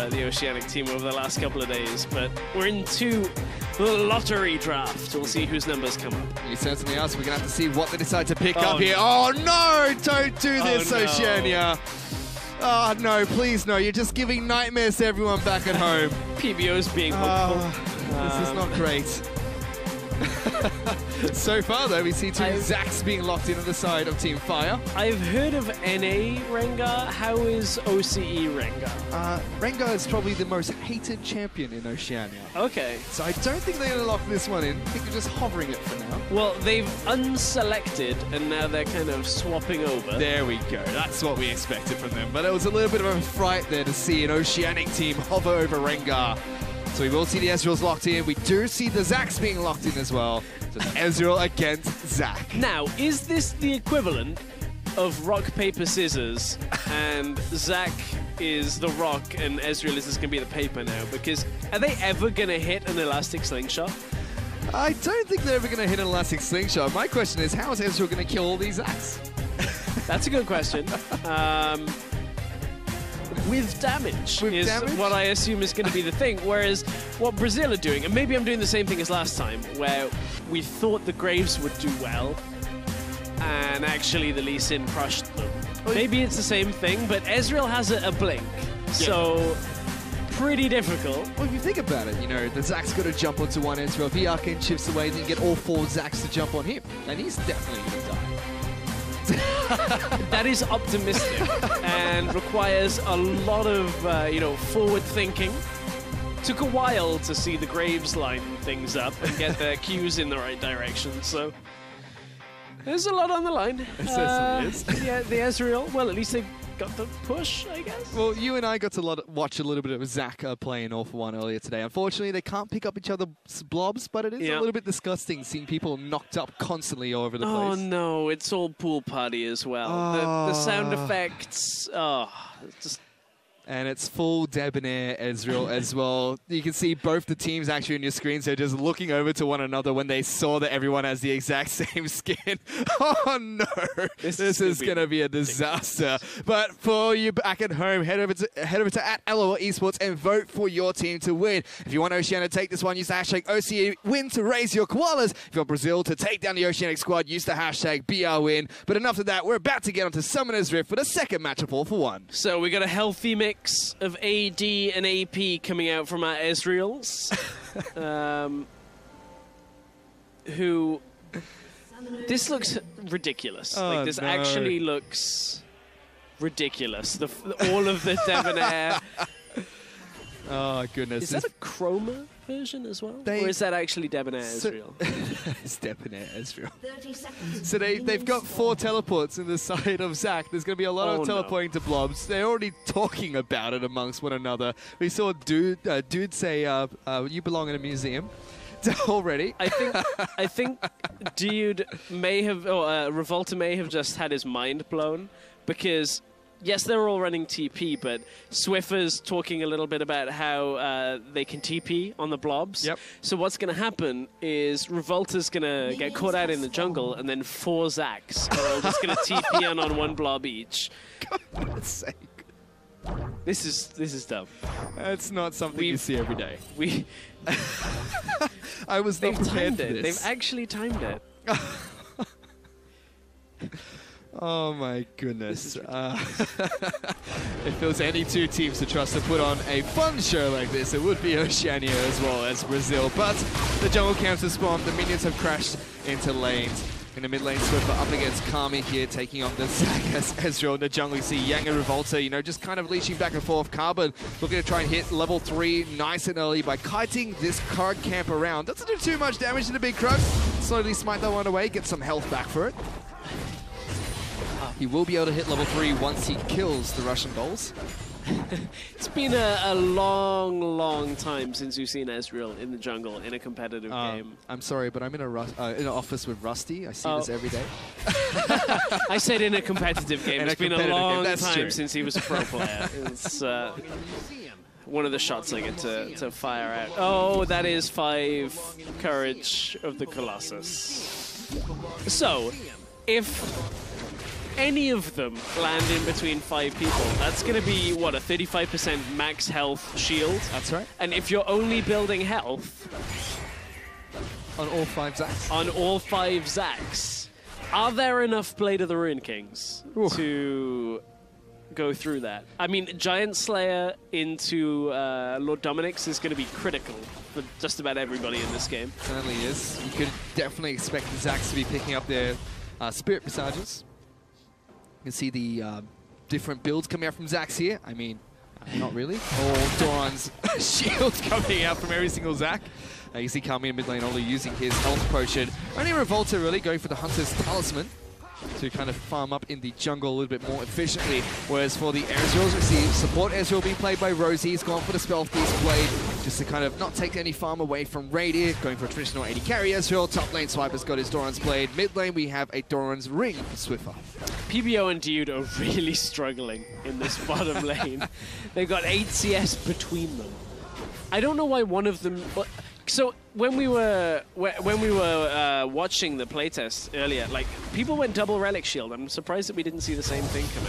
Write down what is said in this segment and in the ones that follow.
the Oceanic team over the last couple of days, but we're into the lottery draft. We'll see whose numbers come up. You certainly are, so we're going to have to see what they decide to pick up here. Oh, no! Don't do this, no. Oceania. Oh, no, please, no. You're just giving nightmares to everyone back at home. PBO's being hopeful. This is not great. So far, though, we see two Zacks being locked in on the side of Team Fire. I've heard of NA Rengar. How is OCE Rengar? Rengar is probably the most hated champion in Oceania. Okay. So I don't think they're going to lock this one in. I think they're just hovering it for now. Well, they've unselected, and now they're kind of swapping over. There we go. That's what we expected from them. But it was a little bit of a fright there to see an Oceanic team hover over Rengar. So we will see the Ezreals locked in. We do see the Zacks being locked in as well. So it's Ezreal against Zac. Now, is this the equivalent of rock, paper, scissors, and Zac is the rock and Ezreal is just going to be the paper now? Because are they ever going to hit an elastic slingshot? I don't think they're ever going to hit an elastic slingshot. My question is, how is Ezreal going to kill all these Zacks? That's a good question. With damage is what I assume is going to be the thing. Whereas what Brazil are doing, and maybe I'm doing the same thing as last time, where we thought the Graves would do well, and actually the Lee Sin crushed them. Maybe it's the same thing, but Ezreal has a blink, so pretty difficult. Well, if you think about it, you know, the Zac's got to jump onto one Ezreal. If he arcane chips away, then you get all four Zacks to jump on him, and he's definitely going to die. That is optimistic and requires a lot of, forward thinking. Took a while to see the Graves line things up and get their cues in the right direction, so there's a lot on the line. It certainly is. Yeah, the Ezreal, well, at least they got the push, I guess. Well, you and I got to watch a little bit of Zac play in All for One earlier today. Unfortunately, they can't pick up each other's blobs, but it is a little bit disgusting seeing people knocked up constantly all over the place. Oh no, it's all pool party as well. The sound effects, just... And it's full debonair Ezreal as well. You can see both the teams actually on your screens. They're just looking over to one another when they saw that everyone has the exact same skin. Oh no, this is going to be a disaster. But for you back at home, head over to @LOL Esports and vote for your team to win. If you want Oceania to take this one, use the hashtag OCEWin to raise your koalas. If you want Brazil to take down the Oceanic squad, use the hashtag BRWin. But enough of that. We're about to get onto Summoner's Rift for the second match of All for One. So we got a healthy mix of AD and AP coming out from our Ezreals, who... This looks ridiculous. Like, this actually looks ridiculous. All of the debonair... Oh, goodness. Is that a Chroma version as well? Or is that actually debonair Ezreal? It's debonair Ezreal. So they've got 4 teleports in the side of Zac. There's going to be a lot of teleporting to blobs. They're already talking about it amongst one another. We saw Dude say, you belong in a museum. Already. I think Dude may have, Revolta may have just had his mind blown, because yes, they're all running TP, but Swiffer's talking a little bit about how they can TP on the blobs. Yep. So what's going to happen is Revolta's going to get caught out in the jungle, and then 4 Zacks are all just going to TP on one blob each. God's sake. This is dumb. It's not something you see every day. I was not prepared for this. They've actually timed it. Oh my goodness. If there was any 2 teams to trust to put on a fun show like this, it would be Oceania as well as Brazil. But the jungle camps have spawned, the minions have crashed into lanes. In the mid lane, Swiffer up against Kami here, taking on the Zac as Ezreal in the jungle. You see Yang and Revolta, just kind of leashing back and forth. Carbon looking to try and hit level 3 nice and early by kiting this card camp around. Doesn't do too much damage to the big Krug. Slowly smite that one away, get some health back for it. He will be able to hit level 3 once he kills the Russian dolls. It's been a long, long time since we've seen Ezreal in the jungle in a competitive game. I'm sorry, but I'm in an office with Rusty. I see this every day. I said in a competitive game. It's been a long time since he was a pro player. It's one of the shots I get to fire out. Oh, that is 5 Courage of the Colossus. So, if any of them land in between 5 people, that's going to be, what, a 35% max health shield? That's right. And if you're only building health... On all 5 Zacs. On all 5 Zacs, are there enough Blade of the Ruin Kings to go through that? I mean, Giant Slayer into Lord Dominic's is going to be critical for just about everybody in this game. Certainly is. You could definitely expect the Zacs to be picking up their Spirit Visages. You can see the different builds coming out from Zacs here. I mean, not really. All Doran's shields coming out from every single Zac. You see Kami in mid lane only using his health potion. Only Revolta really going for the Hunter's Talisman to kind of farm up in the jungle a little bit more efficiently. Whereas for the Ezreals, we see support Ezreal being played by Rosie. He's gone for the Spell Thief's Blade just to kind of not take any farm away from Radiant. Going for a traditional AD carry Ezreal. Top lane Swiper's got his Doran's Blade. Mid lane we have a Doran's Ring for Swiffer. PBO and Dude are really struggling in this bottom lane. They've got 8 CS between them. I don't know why one of them... So when we were watching the playtest earlier, like, people went double Relic Shield. I'm surprised that we didn't see the same thing come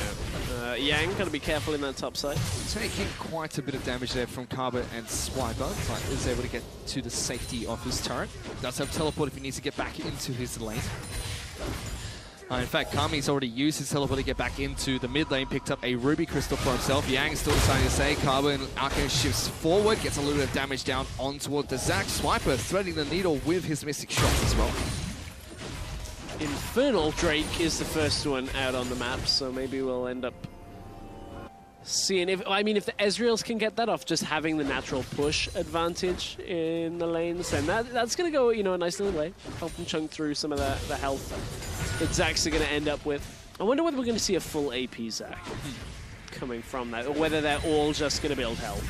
out. Yang, gotta be careful in that top side. Taking quite a bit of damage there from Carbon and Swiper, but is able to get to the safety of his turret. Does have teleport if he needs to get back into his lane. In fact, Kami's already used his teleport to get back into the mid lane, picked up a Ruby Crystal for himself. Yang still deciding to stay. Carbon Arcane shifts forward, gets a little bit of damage down on toward the Zac. Swiper threading the needle with his Mystic Shots as well. Infernal Drake is the first one out on the map, so maybe we'll end up seeing if... I mean, if the Ezreals can get that off, just having the natural push advantage in the lanes, then that's going to go, you know, a nice little way. Help them chunk through some of the health that Zacs are going to end up with. I wonder whether we're going to see a full AP Zac coming from that, or whether they're all just going to build health.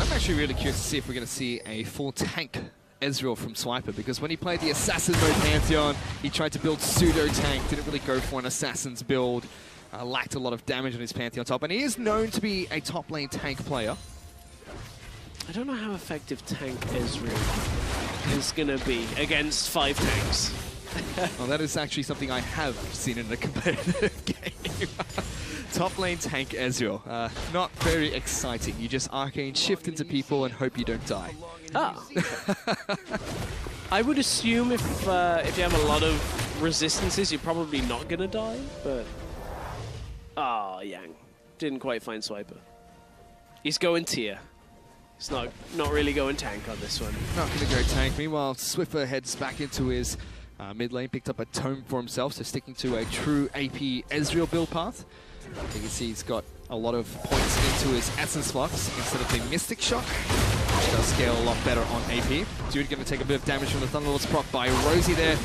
I'm actually really curious to see if we're going to see a full tank Ezreal from Swiper, because when he played the Assassin mode Pantheon, he tried to build pseudo-tank, didn't really go for an Assassin's build, lacked a lot of damage on his Pantheon top, and he is known to be a top lane tank player. I don't know how effective tank Ezreal is going to be against 5 tanks. Well, that is actually something I have seen in a competitive game. Top lane tank Ezreal. Not very exciting. You just arcane shift into people and hope you don't die. Ah. I would assume if you have a lot of resistances, you're probably not going to die, but... Ah, Yang. Didn't quite find Swiper. He's going tier. He's not really going tank on this one. Not going to go tank. Meanwhile, Swiffer heads back into his mid lane, picked up a tome for himself, so sticking to a true AP Ezreal build path. You can see he's got a lot of points into his Essence Flux instead of the Mystic Shot, which does scale a lot better on AP. Dude going to take a bit of damage from the Thunderlord's proc by Rosie there.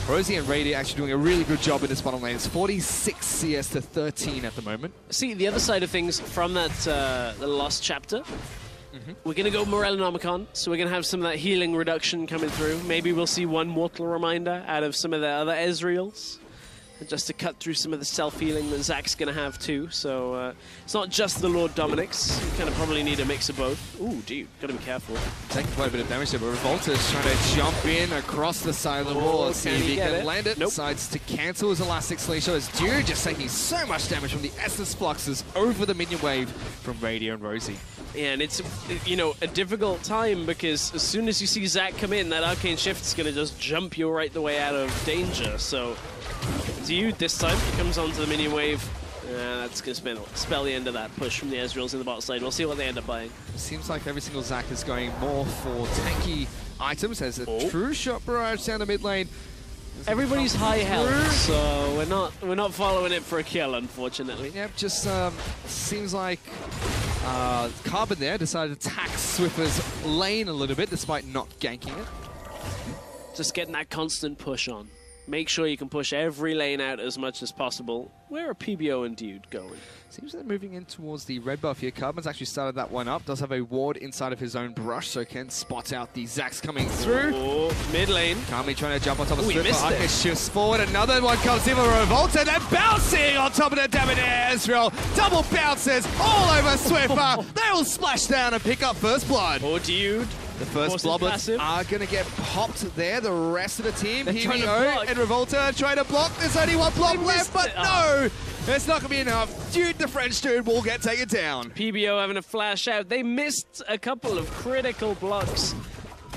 Rosie and Rady actually doing a really good job in this bottom lane. It's 46 CS to 13 at the moment. See, the other side of things from that the Lost Chapter, we're going to go Morellonomicon, so we're going to have some of that healing reduction coming through. Maybe we'll see one Mortal Reminder out of some of the other Ezreals, just to cut through some of the self-healing that Zac's going to have too. So it's not just the Lord Dominic's. You kind of probably need a mix of both. Ooh, dude, got to be careful. Taking quite a bit of damage there, but Revolta's trying to jump in across the side of the wall. See if he can land it. Nope. Decides to cancel his Elastic Slingshot as Dude just taking so much damage from the Essence Fluxes over the minion wave from Radio and Rosie. Yeah, and it's, you know, a difficult time because as soon as you see Zac come in, that Arcane Shift's going to just jump you right the way out of danger. So, Dude this time comes onto the minion wave. That's going to spell the end of that push from the Ezreals in the bot side. We'll see what they end up buying. It seems like every single Zac is going more for tanky items. There's a true shot barrage down the mid lane. Everybody's high health, so we're not following it for a kill, unfortunately. Yep, just seems like Carbon there decided to tax Swiffer's lane a little bit, despite not ganking it. Just getting that constant push on. Make sure you can push every lane out as much as possible. Where are PBO and Dude going? Seems they're moving in towards the red buff here. Carbon's actually started that one up. Does have a ward inside of his own brush, so can spot out the Zacs coming through. Oh, mid lane. Kami trying to jump on top of Swiffer. Arcane shifts forward. Another one comes in with Revolta. Then bouncing on top of the damage Ezreal. Double bounces all over Swiffer. They will splash down and pick up first blood. Oh, Dude. The first bloblets are going to get popped there. The rest of the team, PBO and Revolta, trying to block. There's only one blob left, but no! It's not going to be enough. Dude, the French dude will get taken down. PBO having a flash out. They missed a couple of critical blocks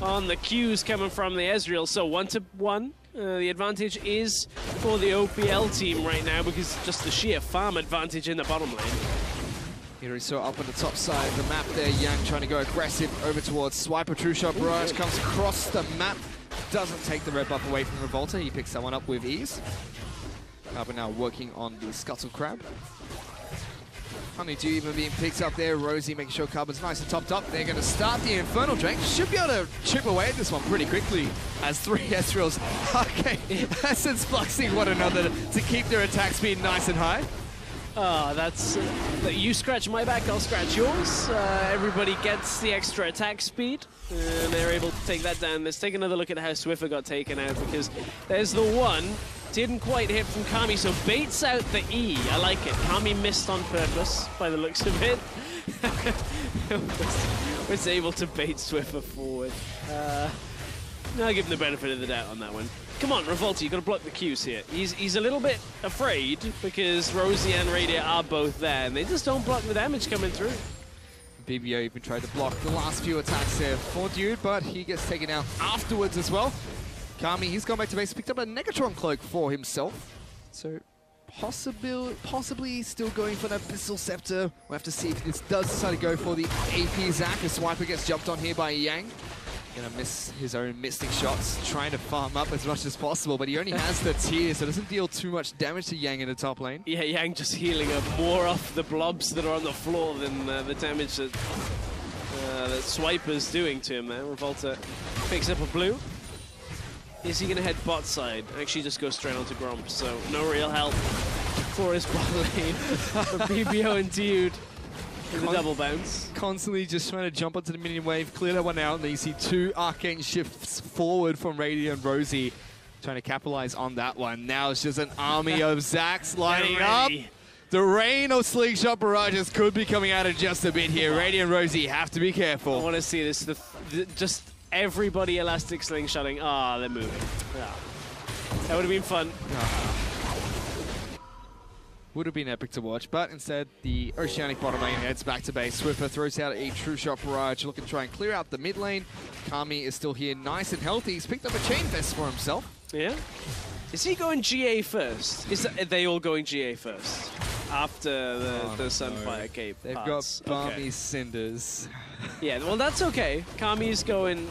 on the Qs coming from the Ezreal. So 1-1. The advantage is for the OPL team right now because just the sheer farm advantage in the bottom lane. Here we saw up on the top side of the map there, Yang trying to go aggressive over towards Swiper. True Shot Barrage comes across the map. Doesn't take the red buff away from Revolta. He picks someone up with ease. Carbon now working on the Scuttle Crab. Honeydew even being picked up there. Rosie making sure Carbon's nice and topped up. They're going to start the Infernal Drake. Should be able to chip away at this one pretty quickly as 3 Ezreals. Okay, Essence fluxing one another to keep their attack speed nice and high. Oh, that's... you scratch my back, I'll scratch yours. Everybody gets the extra attack speed, and they're able to take that down. Let's take another look at how Swiffer got taken out, because there's the one. Didn't quite hit from Kami, so baits out the E. I like it. Kami missed on purpose, by the looks of it. Was able to bait Swiffer forward. I'll give him the benefit of the doubt on that one. Come on, Revolta, you've got to block the Qs here. He's a little bit afraid because Rosie and Radiant are both there, and they just don't block the damage coming through. BBO even tried to block the last few attacks there for Dude, but he gets taken out afterwards as well. Kami, he's gone back to base, picked up a Negatron cloak for himself. So possibly still going for that Pistol Scepter. We'll have to see if this does decide to go for the AP Zac. A Swiper gets jumped on here by Yang. Gonna miss his own Mystic shots, trying to farm up as much as possible, but he only has the tier, so it doesn't deal too much damage to Yang in the top lane. Yeah, Yang just healing up more off the blobs that are on the floor than the damage that Swiper's doing to him there. Revolta picks up a blue. Is he gonna head bot side? Actually just go straight onto Gromp, so no real help for his bot lane. For BBO and Dude. With a double bounce. Constantly just trying to jump onto the minion wave, clear that one out, and then you see 2 arcane shifts forward from Radiant and Rosie, trying to capitalize on that one. Now it's just an army of Zacs lining up. The rain of Slingshot barrages could be coming out in just a bit here. Radiant and Rosie have to be careful. I want to see this. Just everybody elastic slingshotting. Ah, they're moving. Ah. That would have been fun. Would have been epic to watch, but instead the Oceanic bottom lane heads back to base. Swiffer throws out a True Shot Barrage, looking to try and clear out the mid lane. Kami is still here, nice and healthy. He's picked up a Chain Vest for himself. Yeah. Is he going GA first? Are they all going GA first? After the Sunfire Cape They've parts. got Balmy Cinders. Yeah, well that's okay. Kami's going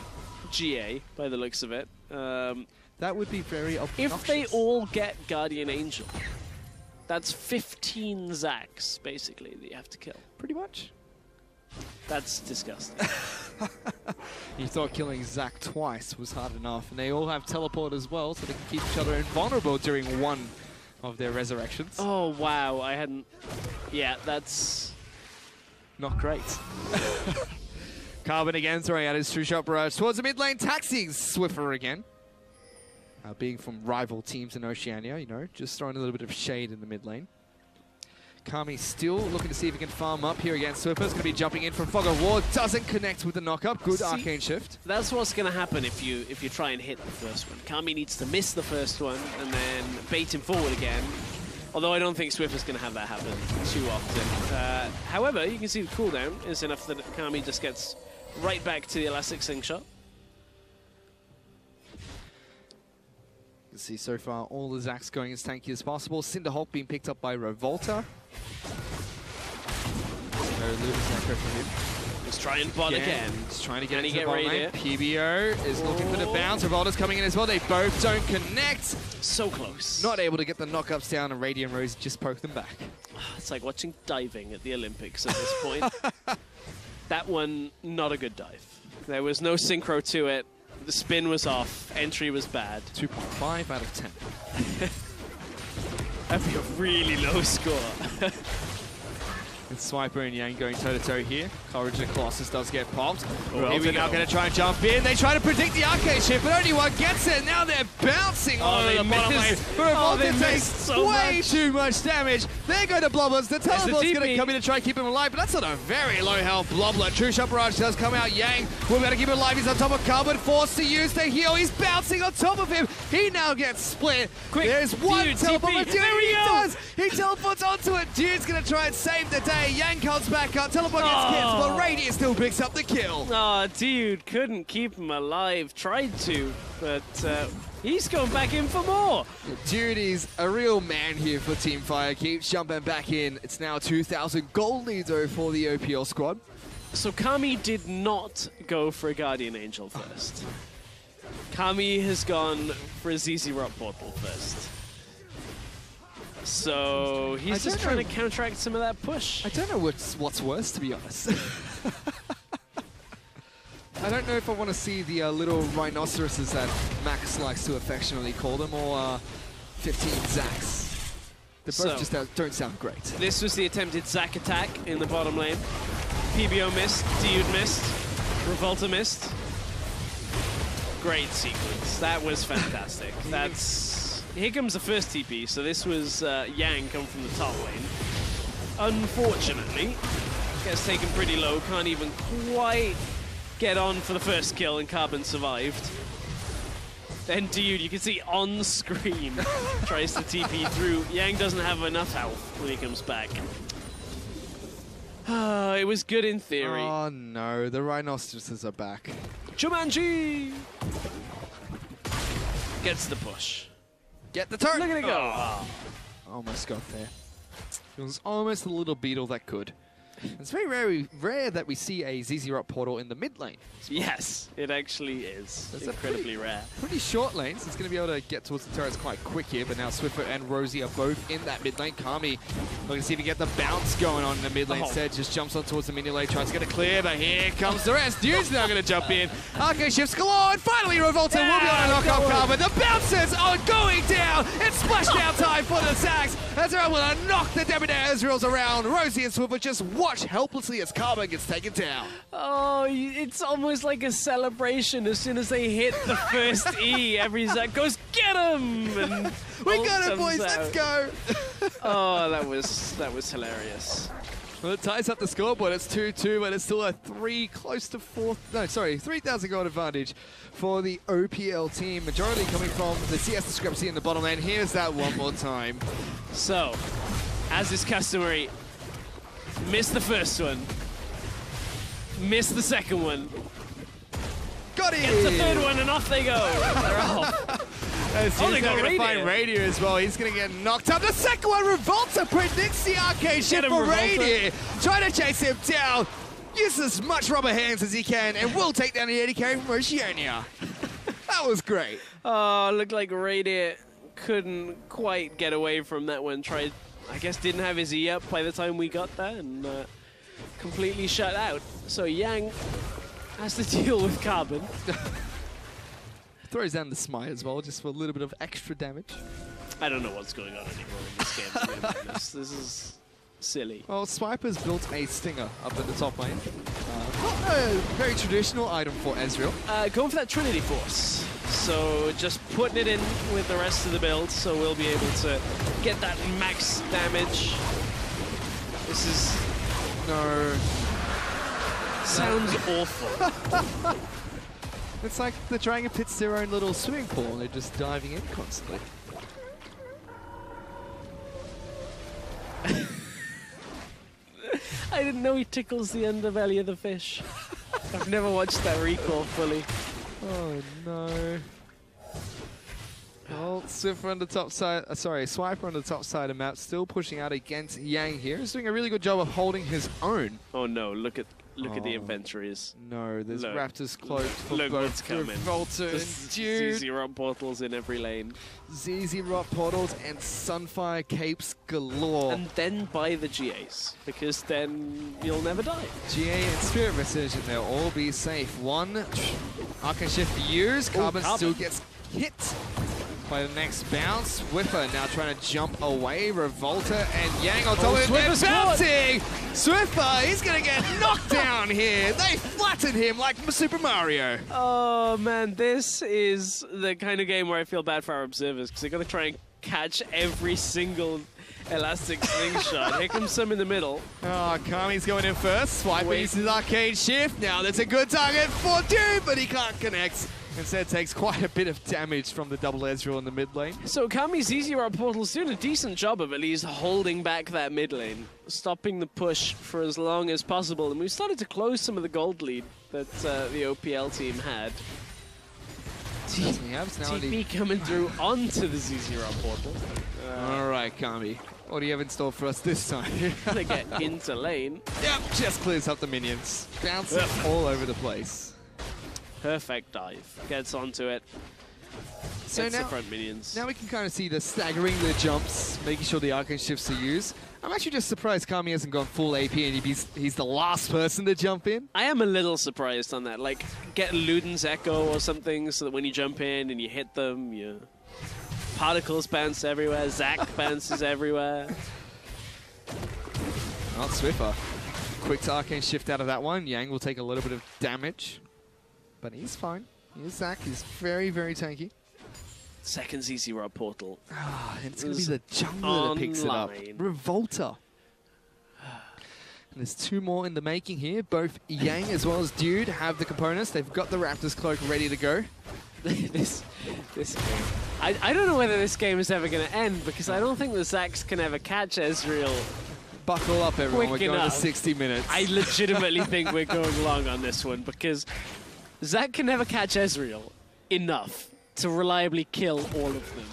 GA by the looks of it. That would be very obnoxious. If they all get Guardian Angel, that's 15 Zacs, basically, that you have to kill. Pretty much. That's disgusting. You thought killing Zac twice was hard enough, and they all have teleport as well, so they can keep each other invulnerable during one of their resurrections. Oh, wow, I hadn't... Yeah, that's... Not great. Carbon again throwing out his True Shot Barrage towards the mid lane, taxing Swiffer again. Being from rival teams in Oceania, you know, just throwing a little bit of shade in the mid lane. Kami still looking to see if he can farm up here against Swiffer. It's going to be jumping in from Fog of War. Doesn't connect with the knock-up. Good arcane shift. That's what's going to happen if you try and hit the first one. Kami needs to miss the first one and then bait him forward again. Although I don't think Swiffer's going to have that happen too often. However, you can see the cooldown is enough that Kami just gets right back to the Elastic Slingshot. See so far all the Zacs going as tanky as possible. Cinderhulk being picked up by Revolta. No Luna's Necro for him. Let's try and bot again. He's trying to get into the bot lane. PBO is looking for the bounce. Revolta's coming in as well. They both don't connect. So close. Not able to get the knockups down, and Radiant Rose just poke them back. It's like watching diving at the Olympics at this point. That one, not a good dive. There was no synchro to it. The spin was off. Entry was bad. 2.5 out of 10. That'd be a really low score. Swiper and Yang going toe-to-toe here. Courage and Colossus does get popped. Oh, Here we now going to try and jump in. They try to predict the arcade shift, but only one gets it. Now they're bouncing on the bottom lane. They Revolta takes way too much damage. There go the Bloblers. The teleport's going to come in to try and keep him alive, but that's not a very low health Blobler. True Shot Barrage does come out. Yang will be able to keep him alive. He's on top of Carbon, forced to use the heal. He's bouncing on top of him. He now gets split. Quick, there's one Dude, teleport. TP. Dude, There we he go. does. He teleports onto it. Dude's going to try and save the day. Yang comes back up. Teleport gets kicked, but Radiant still picks up the kill. Oh, dude, couldn't keep him alive. Tried to, but he's going back in for more. Dude is a real man here for Team Fire. Keeps jumping back in. It's now 2,000 gold lead though for the OPL squad. So Kami did not go for a Guardian Angel first. Kami has gone for a ZZ Rock Portal first. So he's just trying to counteract some of that push. I don't know what's worse, to be honest. I don't know if I want to see the little rhinoceroses that Max likes to affectionately call them, or 15 Zacs. They both just don't sound great. This was the attempted Zac attack in the bottom lane. PBO missed, Dude missed, Revolta missed. Great sequence. That was fantastic. Here comes the first TP, so this was Yang come from the top lane. Unfortunately, gets taken pretty low, can't even quite get on for the first kill, and Carbon survived. Then Dude, you can see on screen, tries to TP through. Yang doesn't have enough health when he comes back. It was good in theory. Oh no, the rhinoceroses are back. Jumanji! Gets the push. Get the turret! Look at it go! Oh. Almost got there. It was almost the little beetle that could. It's very rare that we see a ZZ Rock portal in the mid lane. Yes, it actually is. It's incredibly rare. Pretty short lane, so it's going to be able to get towards the turrets quite quick here, but now Swiffer and Rosie are both in that mid lane. Kami looking to see if he can get the bounce going on in the mid lane. Instead, just jumps on towards the mini lane, tries to get it clear, but here comes the rest. Dude's now going to jump in. Arcade shifts galore, and finally Revolta will be able to knock off Carbon. The bouncers are going down. It's splashdown time for the Zags as they're able to knock the Debonair Ezreals around. Rosie and Swiffer just watch helplessly as Carbon gets taken down. Oh, it's almost like a celebration. As soon as they hit the first E, every Zach goes, get him! And we got it, boys, let's go! Oh, that was hilarious. Well, it ties up the scoreboard. It's 2-2, but it's still a 3,000 gold advantage for the OPL team. Majority coming from the CS discrepancy in the bottom lane. Here's that one more time. So, as is customary, missed the first one, missed the second one. Got it! Gets the third one, and off they go. They're off. He's going to find Radiant as well. He's going to get knocked up. The second one, Revolta predicts the arcade shift for Radiant. Trying to chase him down. Uses as much rubber hands as he can, and will take down the 80k from Oceania. That was great. Oh, looked like Radiant couldn't quite get away from that one. Tried, I guess, didn't have his E up by the time we got there, and completely shut out. So Yang has to deal with Carbon. Throws down the Smite as well, just for a little bit of extra damage. I don't know what's going on anymore in this game, to be honest. This is silly. Well, Swiper's built a Stinger up in the top lane. Not a very traditional item for Ezreal. Going for that Trinity Force. So just putting it in with the rest of the build, so we'll be able to get that max damage. This is... No. Sounds awful. It's like the Dragon Pit's their own little swimming pool and they're just diving in constantly. I didn't know he tickles the underbelly of the fish. I've never watched that recall fully. Oh no. Well, Swiffer on the top side, Swiper on the top side of the map, still pushing out against Yang here. He's doing a really good job of holding his own. Oh no, look at the inventories. No, there's Raptors cloaked for look both what's coming. Revolta and Dude. ZZ Rock portals in every lane. ZZ Rock portals and Sunfire capes galore. And then buy the GAs, because then you'll never die. GA and Spirit Resurgent, they'll all be safe. One Arcane Shift used, Carbon still gets hit. by the next bounce. Swiffer now trying to jump away. Revolta and Yang on top of it. Swiffer's They're bouncing! Swiffer, he's going to get knocked down here. They flattened him like Super Mario. Oh, man, this is the kind of game where I feel bad for our observers because they're going to try and catch every single elastic slingshot. Here comes some in the middle. Oh, Kami's going in first. Swiper uses his arcade shift. Now there's a good target for Dude, but he can't connect. Instead takes quite a bit of damage from the double Ezreal in the mid lane. So Kami's easy route portal's doing a decent job of at least holding back that mid lane, stopping the push for as long as possible. And we've started to close some of the gold lead that the OPL team had. TP coming through onto the ZZ portal. All right, Kami. What do you have in store for us this time? Gonna get into lane. Yep, just clears up the minions. Bouncing all over the place. Perfect dive. Gets onto it. So Gets now, the front minions. Now we can kind of see the staggering the jumps, making sure the arcane shifts are used. I'm actually just surprised Kami hasn't gone full AP and he's the last person to jump in. I am a little surprised on that. Like, get Luden's Echo or something so that when you jump in and you hit them, your particles bounce everywhere. Zac bounces everywhere. Not Swiffer. Quick to arcane shift out of that one. Yang will take a little bit of damage, but he's fine. Here's Zac. He's very, very tanky. Second ZZ Rod portal. And it's going to be the jungler that picks it up. Revolta. And there's two more in the making here. Both Yang as well as Dude have the components. They've got the Raptor's Cloak ready to go. this game. I don't know whether this game is ever going to end because I don't think the Zacs can ever catch Ezreal. Buckle up, everyone. We're going to enough. 60 minutes. I legitimately think we're going long on this one because Zac can never catch Ezreal enough to reliably kill all of them.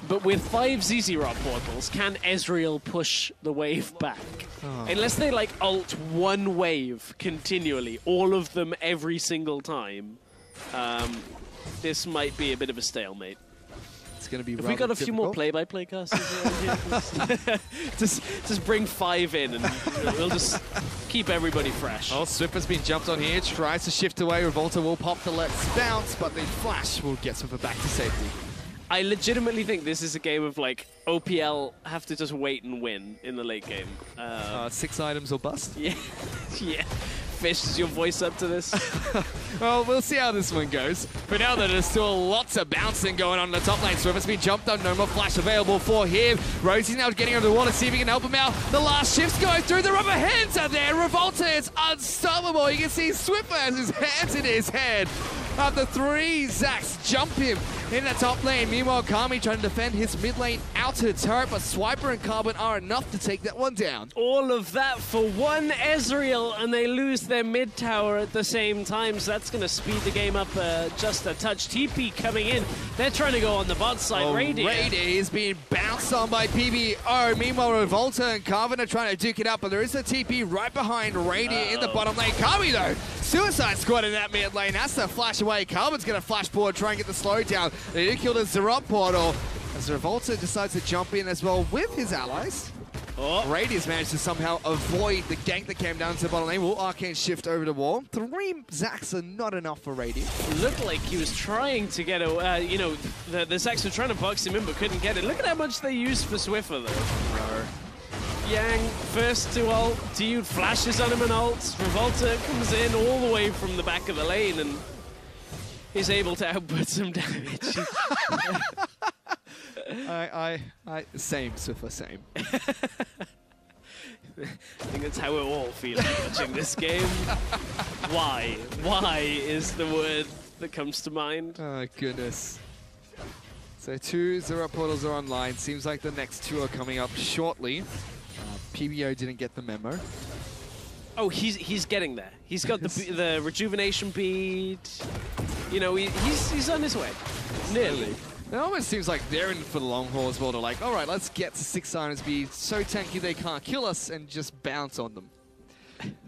But with 5 ZZ Rod portals, can Ezreal push the wave back? Unless they like ult one wave continually, all of them every single time, this might be a bit of a stalemate. It's going to be Have we got a few more play-by-play casters around here? just bring 5 in and we'll just keep everybody fresh. Oh, Swiffer's been jumped on here, tries to shift away. Revolta will pop the let's bounce, but the flash will get Swiffer back to safety. I legitimately think this is a game of like OPL have to just wait and win in the late game. 6 items or bust? Yeah, yeah. Fish, is your voice up to this? Well, we'll see how this one goes. But now that there's still lots of bouncing going on in the top lane, Swiffer's been jumped on, no more flash available for him. Rosie's now getting under the wall to see if he can help him out. The last shift's going through, the rubber hands are there. Revolta is unstoppable. You can see Swiffer has his hands in his head. After 3 Zacs jump him in the top lane. Meanwhile, Kami trying to defend his mid lane outer turret, but Swiper and Carbon are enough to take that one down. All of that for 1 Ezreal, and they lose their mid tower at the same time, so that's going to speed the game up just a touch. TP coming in. They're trying to go on the bot side. Radiant is being bounced on by PBO. Meanwhile, Revolta and Carbon are trying to duke it up, but there is a TP right behind Radiant in the bottom lane. Kami, though, Suicide Squad in that mid lane. Has to flash away. Carbon's going to flash forward, try and get the slowdown. They do kill the Zerot portal as Revolta decides to jump in as well with his allies. Radius managed to somehow avoid the gank that came down to the bottom lane. Will arcane shift over the wall. 3 Zacs are not enough for Radius. Looked like he was trying to get a, you know, the Zacs were trying to box him in but couldn't get it. Look at how much they used for Swiffer though. Yang first to ult, Dude flashes on him and ults. Revolta comes in all the way from the back of the lane and is able to output some damage. Same, Swiffer, same. I think that's how we're all feeling watching this game. Why? Why is the word that comes to mind. Oh, goodness. So 2 Zerot portals are online. Seems like the next 2 are coming up shortly. PBO didn't get the memo. Oh, he's getting there. He's got the rejuvenation bead. You know, he's on his way. Nearly. It almost seems like they're in for the long haul as well. They're like, all right, let's get to 6 items, be so tanky they can't kill us, and just bounce on them.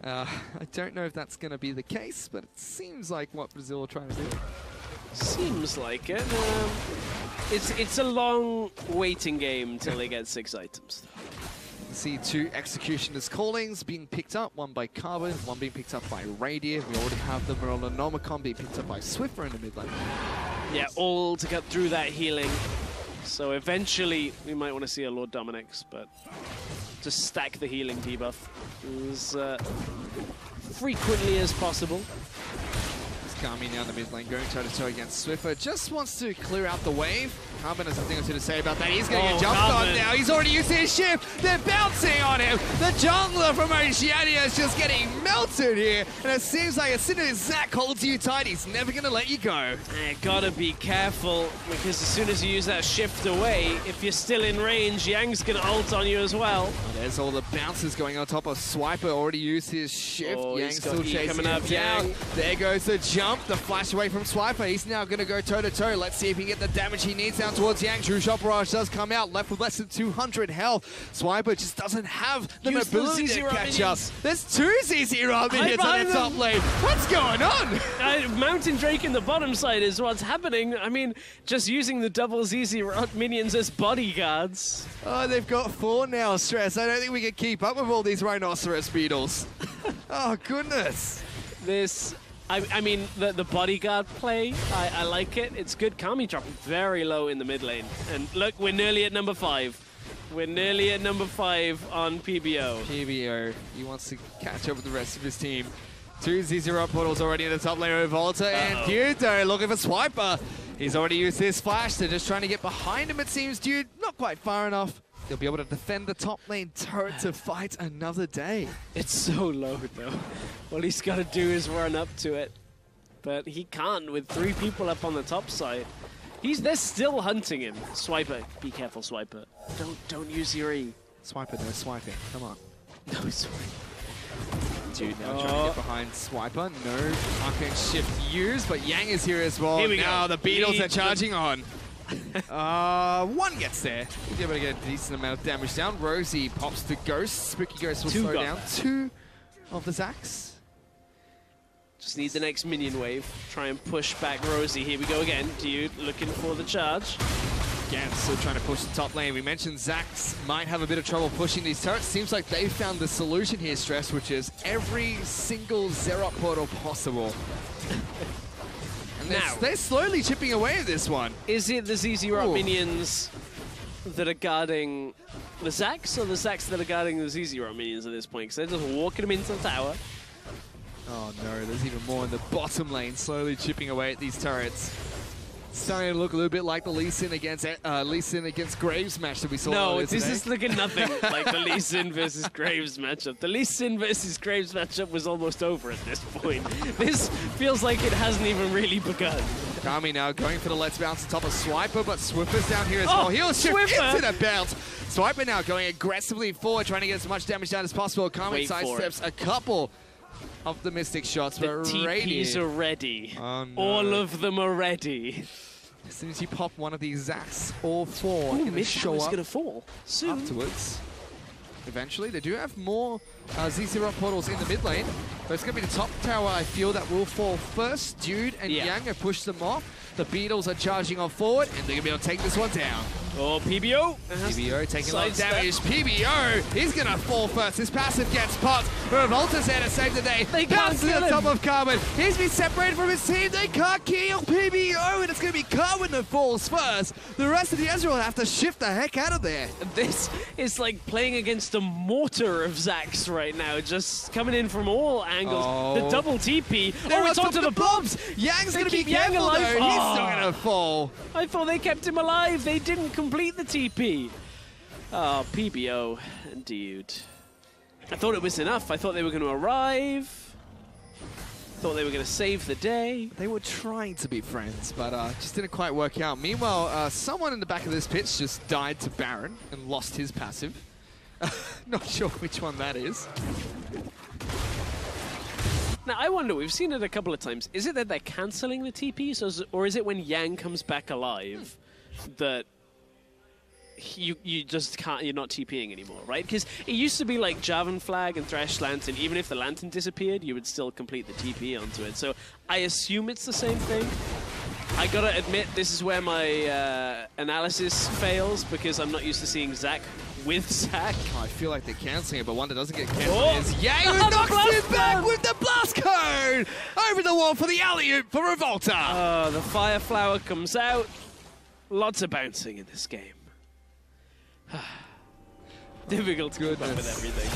I don't know if that's going to be the case, but it seems like what Brazil are trying to do. Seems like it. It's a long waiting game till they get 6 items. See 2 Executioner's Callings being picked up, one by Carbon, one being picked up by Radiant. We already have the Merolanonomicon being picked up by Swiffer in the mid lane. Yeah, all to get through that healing. So eventually, we might want to see a Lord Dominic's, but just stack the healing debuff as frequently as possible. Kami now in the mid lane, going toe-to-toe against Swiffer. Just wants to clear out the wave. Carbon has something or two to say about that. He's going to get jumped on now. He's already used his shift. They're bouncing on him. The jungler from Oceania is just getting melted here. And it seems like as soon as Zach holds you tight, he's never going to let you go. Gotta be careful, because as soon as you use that shift away, if you're still in range, Yang's going to ult on you as well. Oh, there's all the bounces going on top of Swiper. Already used his shift. Oh, Yang still chasing him down. There goes the jump. The flash away from Swiper. He's now going to go toe-to-toe. Let's see if he can get the damage he needs down towards Yang. True Shot Barrage does come out, left with less than 200 health. Swiper just doesn't have the mobility to catch up. There's 2 ZZ Rod minions on the top lane. What's going on? Mountain Drake in the bottom side is what's happening. I mean, just using the double ZZ Rod minions as bodyguards. Oh, they've got 4 now, Stress. I don't think we can keep up with all these rhinoceros beetles. Oh, goodness. I mean, the bodyguard play, I like it. It's good. Kami dropping very low in the mid lane. And look, we're nearly at number 5. We're nearly at number 5 on PBO. PBO, he wants to catch up with the rest of his team. 2 ZZ Rod portals already in the top lane of Volta, and Dude looking for Swiper. He's already used his flash. They're just trying to get behind him, it seems. Dude, not quite far enough. They'll be able to defend the top lane turret to fight another day. It's so low, though. All he's got to do is run up to it. But he can't with 3 people up on the top side. They're still hunting him. Swiper, be careful, Swiper. Don't use your E. Swiper, no swiping. Come on. No swiping. Dude, now trying to get behind Swiper. No arcane shift used, but Yang is here as well. Here we now go. The Beatles are charging on. 1 gets there. He's able to get a decent amount of damage down. Rosie pops the Ghost. Spooky Ghost will slow down 2 of the Zacs. Just need the next minion wave. Try and push back Rosie. Here we go again. Dude looking for the charge. Again, still trying to push the top lane. We mentioned Zax might have a bit of trouble pushing these turrets. Seems like they found the solution here, Stress, which is every single Xerath portal possible. Now, they're slowly chipping away at this one. Is it the ZZ Rot minions that are guarding the Zax, or the Zax that are guarding the ZZ Rot minions at this point? Because they're just walking them into the tower. Oh no, there's even more in the bottom lane, slowly chipping away at these turrets. Starting to look a little bit like the Lee Sin against Graves match that we saw. No, this is looking nothing like the Lee Sin versus Graves matchup. The Lee Sin versus Graves matchup was almost over at this point. This feels like it hasn't even really begun. Kami now going for the Let's Bounce on top of Swiper, but Swiffer's down here as well. He'll shift into the bounce. Swiper now going aggressively forward, trying to get as much damage down as possible. Kami sidesteps a couple of the Mystic shots. The TPs are ready. Oh, no. All of them are ready. As soon as you pop one of these Zacs, all 4 Ooh, gonna show up gonna fall soon. Afterwards. Eventually, they do have more ZZ Rock portals in the mid lane, but it's going to be the top tower, I feel, that will fall first. Dude and Yang have pushed them off. The Beatles are charging on forward, and they're going to be able to take this one down. Oh, PBO. PBO taking a lot of damage. PBO, he's going to fall first. His passive gets popped. Revolta's there to save the day. They can't kill the top of Carbon. He's been separated from his team. They can't kill PBO, and it's going to be Carbon that falls first. The rest of the Ezreal have to shift the heck out of there. This is like playing against a mortar of Zax right now, just coming in from all angles. The double TP. It's onto the bombs. Yang's going to be careful, though. He's still going to fall. I thought they kept him alive. They didn't complete the TP. Oh, PBO, dude. I thought it was enough. I thought they were going to arrive. Thought they were going to save the day. They were trying to be friends, but just didn't quite work out. Meanwhile, someone in the back of this pitch just died to Baron and lost his passive. Not sure which one that is. Now, I wonder, we've seen it a couple of times. Is it that they're cancelling the TP, or is it when Yang comes back alive that you just can't, you're not TPing anymore, right? Because it used to be like Javan Flag and Thresh Lantern. Even if the Lantern disappeared, you would still complete the TP onto it. So I assume it's the same thing. I gotta admit, this is where my analysis fails, because I'm not used to seeing Zac with Zac. Oh, I feel like they're cancelling it, but one that doesn't get cancelled is Yang, who knocks it back with the blast cone! Over the wall for the alley-oop for Revolta! The Fire Flower comes out. Lots of bouncing in this game. Difficult to keep up with everything.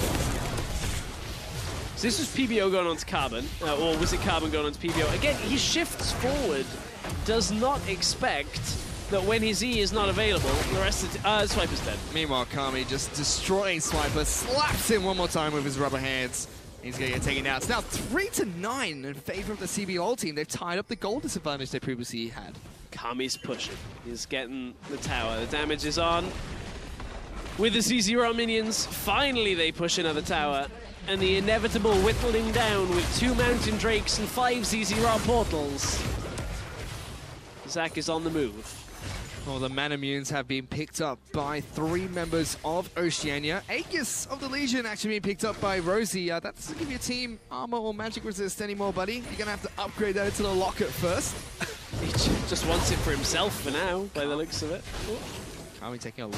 So this was PBO going on to Carbon, or was it Carbon going on to PBO? Again, he shifts forward, does not expect that when his E is not available, the rest of the Swiper's dead. Meanwhile, Kami just destroying Swiper, slaps him one more time with his rubber hands. He's going to get taken out. It's now 3-9 in favor of the CBLOL team. They've tied up the goal disadvantage they previously had. Kami's pushing. He's getting the tower. The damage is on. With the Z0 minions, finally they push another tower. And the inevitable whittling down with 2 Mountain Drakes and 5 Z0 portals. Zach is on the move. Well, the Manamunes have been picked up by 3 members of Oceania. Aegis of the Legion actually being picked up by Rosie. That doesn't give your team armor or magic resist anymore, buddy. You're going to have to upgrade that into the locket first. He just wants it for himself for now, by the looks of it. Kami taking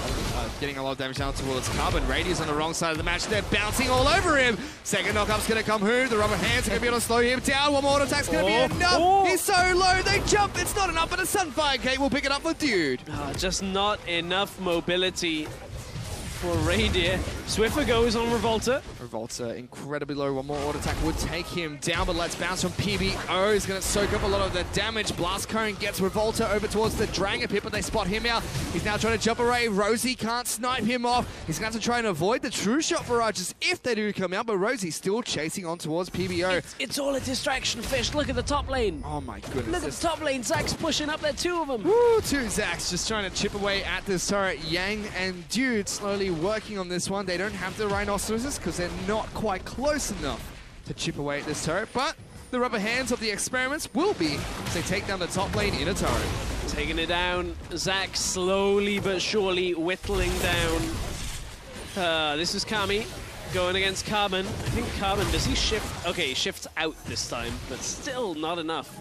getting a lot of damage down towards Carbon. Radius on the wrong side of the match. They're bouncing all over him. Second knockup's going to come home. The rubber hands are going to be able to slow him down. One more attack's going to be enough. He's so low. They jump. It's not enough, but a Sunfire Gate will pick it up for Dude. Just not enough mobility for Radier. Swiffer goes on Revolta. Revolta incredibly low. One more auto attack would take him down, but let's bounce from PBO. He's going to soak up a lot of the damage. Blast Cone gets Revolta over towards the Dragon Pit, but they spot him out. He's now trying to jump away. Rosie can't snipe him off. He's going to have to try and avoid the true shot barrages if they do come out, but Rosie's still chasing on towards PBO. It's all a distraction, Fish. Look at the top lane. Oh my goodness. Look at the top lane. Zach's pushing up there, 2 of them. Woo, 2 Zachs just trying to chip away at this turret. Yang and Dude slowly working on this one. They don't have the Rhinoceroses because they're not quite close enough to chip away at this turret, but the rubber hands of the experiments will be as they take down the top lane in a turret. Taking it down, Zach slowly but surely whittling down. This is Kami going against Carbon. I think Carbon, does he shift? Okay, he shifts out this time, but still not enough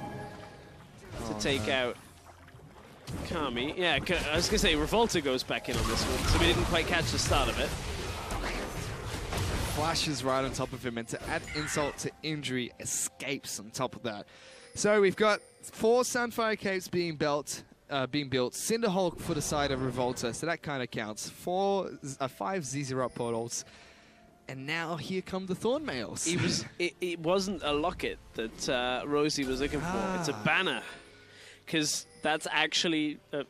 to take out Kami. Yeah, I was going to say, Revolta goes back in on this one, so we didn't quite catch the start of it. Flashes right on top of him, and to add insult to injury, escapes on top of that. So we've got 4 Sunfire Capes being built. Cinderhulk for the side of Revolta, so that kind of counts. 5 Z0 portals. And now here come the Thornmails. It wasn't a locket that Rosie was looking for. It's a banner. Because that's actually a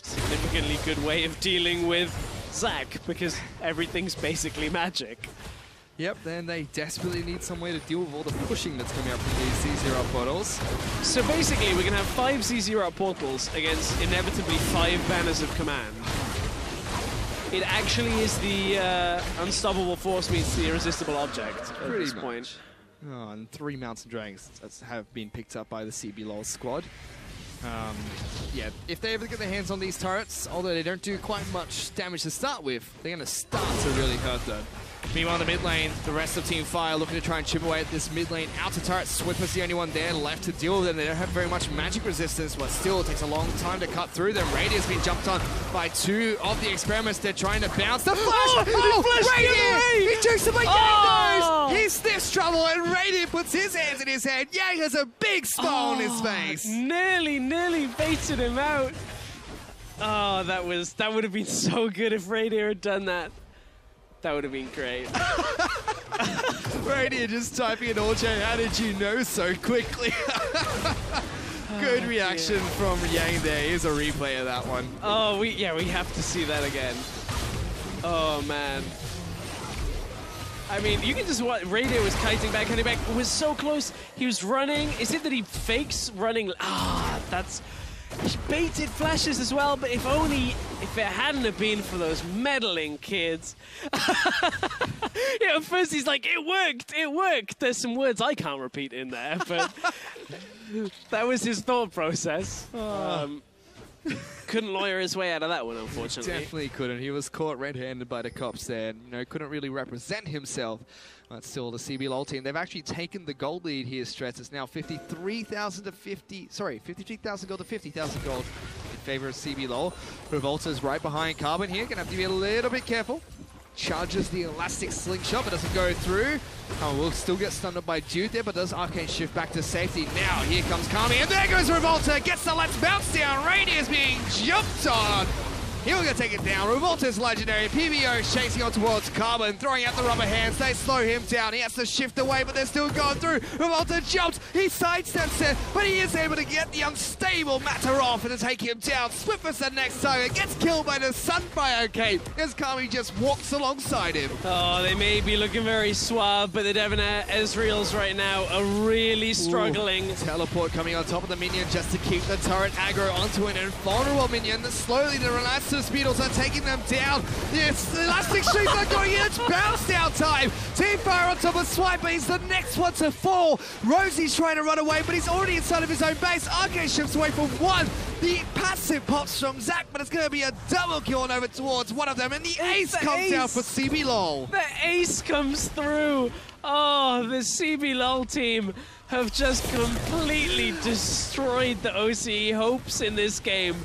significantly good way of dealing with Zach, because everything's basically magic. Yep, then they desperately need some way to deal with all the pushing that's coming up from these Z0 portals. So basically, we can have 5 Z0 portals against inevitably 5 banners of command. It actually is the unstoppable force meets the irresistible object at this point. Oh, and 3 Mountain Dragons have been picked up by the CBLOL squad. Yeah, if they ever get their hands on these turrets, although they don't do quite much damage to start with, they're going to start to really hurt them. Meanwhile, in the mid lane, the rest of Team Fire looking to try and chip away at this mid lane outer turret. Swiffer's the only one there left to deal with them. They don't have very much magic resistance, but still it takes a long time to cut through them. Radiant's been jumped on by 2 of the experiments. They're trying to bounce. The flash! Radiant! He jukes him by Yang! He sniffs trouble, and Radiant puts his hands in his head. Yang has a big smile on his face. Nearly baited him out. Oh, that would have been so good if Radiant had done that. That would have been great. Radiant just typing in all chat, how did you know so quickly? Good reaction from Yang there. Here's a replay of that one. Oh, we have to see that again. Oh, man. I mean, you can just watch. Radiant was kiting back. It was so close. He was running. Is it that he fakes running? That's... baited flashes as well, but if it hadn't have been for those meddling kids. At first he's like, it worked. There's some words I can't repeat in there, but that was his thought process. Couldn't lawyer his way out of that one, unfortunately. He definitely couldn't. He was caught red-handed by the cops there, and couldn't really represent himself. But still, the CBLOL team, they've actually taken the gold lead here, Stress. It's now 53,000 to 53,000 gold to 50,000 gold in favor of CBLOL. Revolta's right behind Carbon here. Gonna have to be a little bit careful. charges the elastic slingshot, but doesn't go through. Oh, we'll still get stunned by Dude there, but does Arcane shift back to safety. Now, here comes Kami, and there goes Revolta, gets the Let's Bounce down. Radius being jumped on. Here we're going to take it down. Revolta's legendary. PBO is chasing on towards Carbon, throwing out the rubber hands. They slow him down. He has to shift away, but they're still going through. Revolta jumps. He sidesteps it, but he is able to get the unstable Matter off and to take him down. Swift is the next target. Gets killed by the Sunfire Cape as Kami just walks alongside him. Oh, they may be looking very suave, but the Debonair Ezreals right now are really struggling. Ooh, teleport coming on top of the minion just to keep the turret aggro onto an invulnerable minion. Slowly the Relentless Beetles are taking them down. Yes, the elastic streaks are going in. It's bounce down time. Team Fire on top of Swiper. He's the next one to fall. Rosie's trying to run away, but he's already inside of his own base. Arcane shifts away from one. The passive pops from Zac, but it's going to be a double kill on over towards one of them. And the ace comes down for CBLOL. The ace comes through. Oh, the CBLOL team have just completely destroyed the OCE hopes in this game.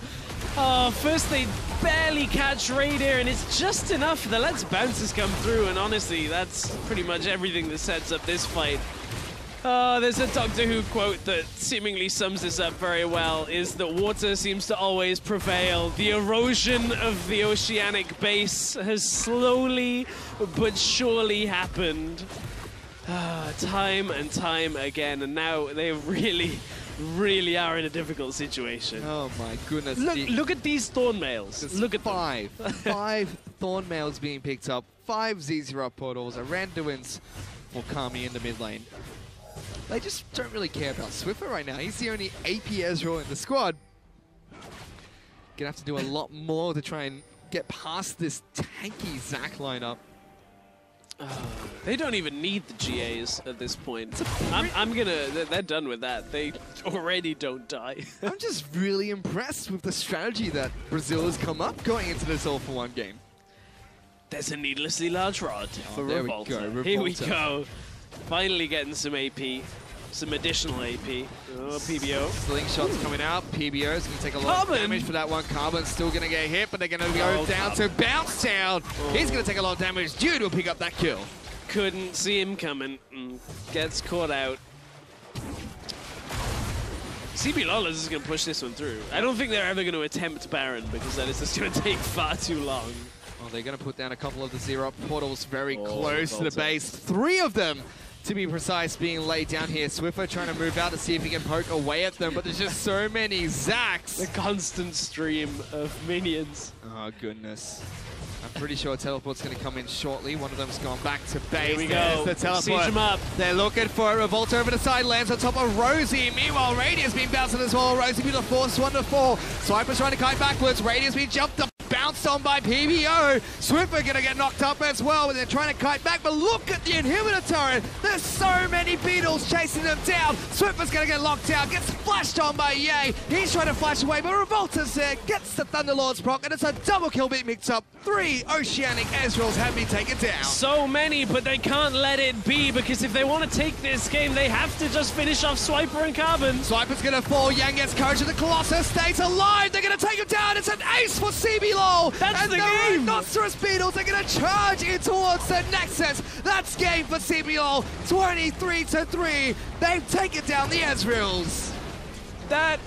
Oh, first they barely catch Raider, and it's just enough for the Let's Bounces come through, and honestly, that's pretty much everything that sets up this fight. There's a Doctor Who quote that seemingly sums this up very well, is that water seems to always prevail. The erosion of the oceanic base has slowly but surely happened. Time and time again, and now they really are in a difficult situation. Oh my goodness. Look at these Thornmails. Look at five Thornmails being picked up, 5 Z0 portals, a Randuin's for Kami in the mid lane. They just don't really care about Swiffer right now. He's the only AP Ezreal in the squad. Gonna have to do a lot more to try and get past this tanky Zac lineup. They don't even need the GAs at this point. They're done with that. They already don't die. I'm just really impressed with the strategy that Brazil has come up going into this all-for-one game. There's a needlessly large rod for Revolta. Revolta. Here we go. Finally getting some AP. Some additional AP. Oh, PBO. Slingshot's coming out. PBO is going to take a lot of damage for that one. Carbon's still going to get hit, but they're going to go down to Bounce Down. He's going to take a lot of damage. Dude will pick up that kill. Couldn't see him coming. Gets caught out. CBLOL is going to push this one through. I don't think they're ever going to attempt Baron, because that is just going to take far too long. Well, they're going to put down a couple of the Z0 portals very close to the base. 3 of them, to be precise, being laid down here. Swiffer trying to move out to see if he can poke away at them, but there's just so many Zacs. The constant stream of minions. Oh, goodness. I'm pretty sure a teleport's going to come in shortly. One of them's gone back to base. Here we go. The teleport. Siege him up. They're looking for a Revolta over the side, lands on top of Rosie. Meanwhile, Radius being bounced as well. Rosie being the force 1-4. Swiper's trying to kite backwards. Radius being jumped up. Bounced on by PBO. Swiffer gonna get knocked up as well, but they're trying to kite back, but look at the inhibitor turret. There's so many beetles chasing them down. Swiffer's gonna get locked out, gets flashed on by Ye. He's trying to flash away, but Revolta's there, gets the Thunderlord's proc, and it's a double kill being mixed up. 3 Oceanic Ezreals have been taken down. So many, but they can't let it be, because if they want to take this game, they have to just finish off Swiper and Carbon. Swiper's gonna fall, Yang gets courage, and the Colossus stays alive. They're gonna take him down. It's an ace for CBLOL. That's and the game! Rhinoceros Beetles are going to charge in towards the Nexus. That's game for CBLOL. 23-3. They've taken down the Ezreals. That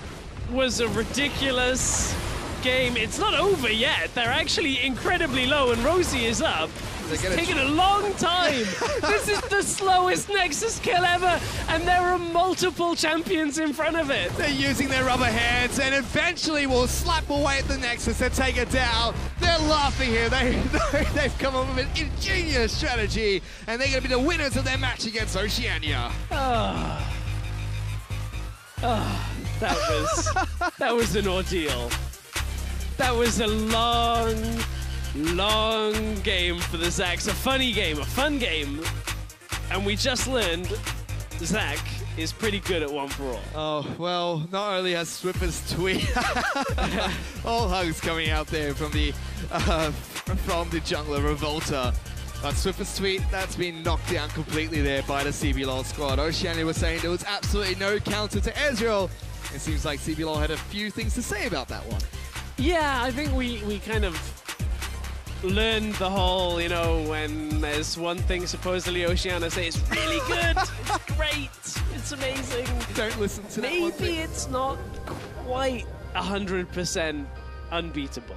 was a ridiculous game. It's not over yet. They're actually incredibly low, and Rosie is up. It's taken a long time. This is the slowest Nexus kill ever, and there are multiple champions in front of it. They're using their rubber hands, and eventually will slap away at the Nexus and take it down. They're laughing here. They've come up with an ingenious strategy, and they're going to be the winners of their match against Oceania. That was an ordeal. That was a long game for the Zacs. A funny game, a fun game. And we just learned Zac is pretty good at one for all. Oh, well, not only has Swiffer's tweet all hugs coming out there from the jungler Revolta. But Swiffer's tweet, that's been knocked down completely there by the CBLOL squad. Oceania was saying there was absolutely no counter to Ezreal. It seems like CBLOL had a few things to say about that one. Yeah, I think we kind of learned the whole, you know, when there's one thing supposedly Oceania say, it's really good, it's great, it's amazing. Don't listen to that one thing. Maybe it's not quite 100% unbeatable.